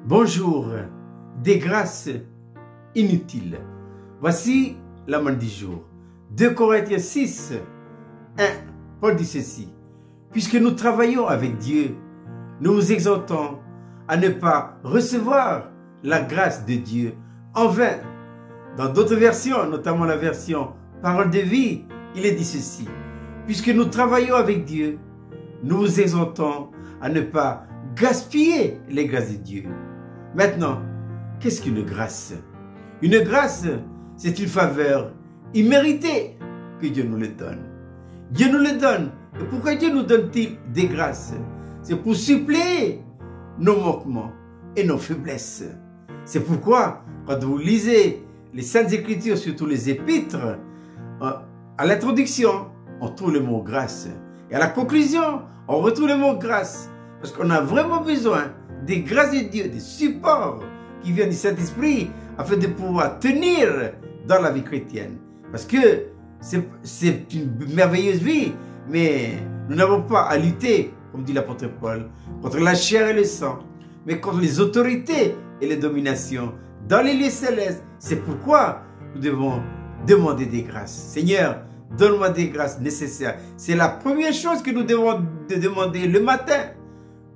Bonjour, des grâces inutiles. Voici la main du jour. 2 Corinthiens 6, 1. Paul dit ceci. Puisque nous travaillons avec Dieu, nous vous exhortons à ne pas recevoir la grâce de Dieu en vain. Dans d'autres versions, notamment la version Parole de vie, il est dit ceci. Puisque nous travaillons avec Dieu, nous vous exhortons à ne pas gaspiller les grâces de Dieu. Maintenant, qu'est-ce qu'une grâce? Une grâce, c'est une faveur imméritée que Dieu nous le donne. Dieu nous le donne. Et pourquoi Dieu nous donne-t-il des grâces? C'est pour suppléer nos manquements et nos faiblesses. C'est pourquoi, quand vous lisez les Saintes Écritures, surtout les Épîtres, à l'introduction, on trouve le mot grâce. Et à la conclusion, on retrouve le mot grâce. Parce qu'on a vraiment besoin des grâces de Dieu, des supports qui viennent du Saint-Esprit afin de pouvoir tenir dans la vie chrétienne. Parce que c'est une merveilleuse vie, mais nous n'avons pas à lutter, comme dit l'apôtre Paul, contre la chair et le sang, mais contre les autorités et les dominations dans les lieux célestes. C'est pourquoi nous devons demander des grâces. Seigneur, donne-moi des grâces nécessaires. C'est la première chose que nous devons demander le matin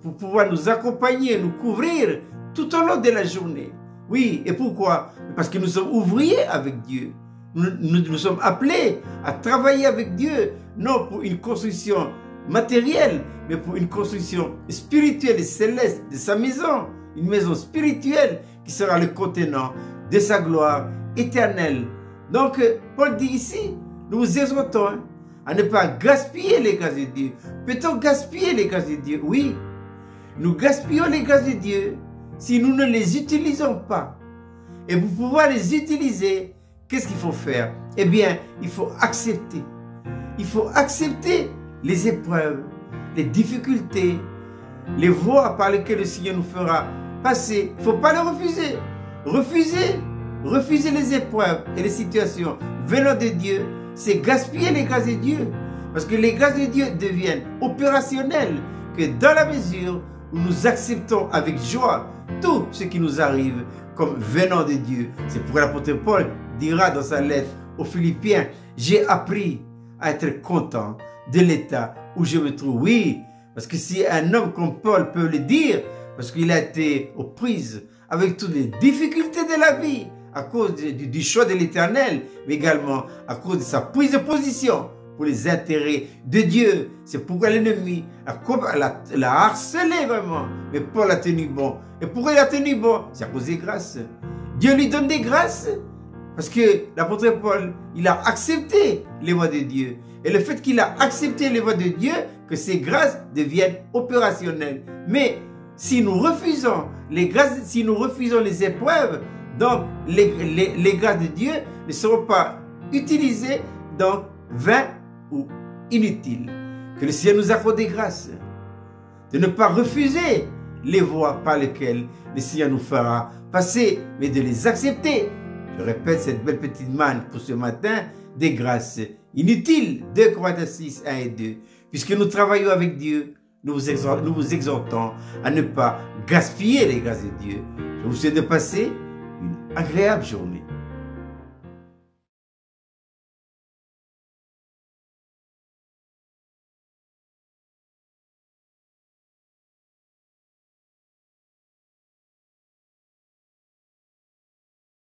pour pouvoir nous accompagner, nous couvrir tout au long de la journée. Oui, et pourquoi? Parce que nous sommes ouvriers avec Dieu. Nous sommes appelés à travailler avec Dieu, non pour une construction matérielle, mais pour une construction spirituelle et céleste de sa maison. Une maison spirituelle qui sera le contenant de sa gloire éternelle. Donc, Paul dit ici, nous vous exhortons à ne pas gaspiller les grâces de Dieu. Peut-on gaspiller les grâces de Dieu? Oui. Nous gaspillons les grâces de Dieu si nous ne les utilisons pas. Et pour pouvoir les utiliser, qu'est-ce qu'il faut faire? Eh bien, il faut accepter. Il faut accepter les épreuves, les difficultés, les voies par lesquelles le Seigneur nous fera passer. Il ne faut pas les refuser. Refuser les épreuves et les situations venant de Dieu, c'est gaspiller les grâces de Dieu. Parce que les grâces de Dieu deviennent opérationnelles que dans la mesure où nous acceptons avec joie tout ce qui nous arrive comme venant de Dieu. C'est pourquoi l'apôtre Paul dira dans sa lettre aux Philippiens, j'ai appris à être content de l'état où je me trouve. Oui, parce que si un homme comme Paul peut le dire, parce qu'il a été aux prises avec toutes les difficultés de la vie, à cause du choix de l'Éternel, mais également à cause de sa prise de position pour les intérêts de Dieu. C'est pourquoi l'ennemi l'a harcelé vraiment. Mais Paul a tenu bon. Et pourquoi il a tenu bon? C'est à cause des grâces. Dieu lui donne des grâces parce que l'apôtre Paul, il a accepté les voies de Dieu. Et le fait qu'il a accepté les voies de Dieu, que ces grâces deviennent opérationnelles. Mais si nous refusons les grâces, si nous refusons les épreuves, donc les grâces de Dieu ne seront pas utilisées, donc vains ou inutiles. Que le Seigneur nous accorde des grâces, de ne pas refuser les voies par lesquelles le Seigneur nous fera passer, mais de les accepter. Je répète cette belle petite manne pour ce matin, des grâces inutiles. 2 Corinthiens 6, 1 et 2. Puisque nous travaillons avec Dieu, nous vous exhortons à ne pas gaspiller les grâces de Dieu. Je vous souhaite de passer une agréable journée.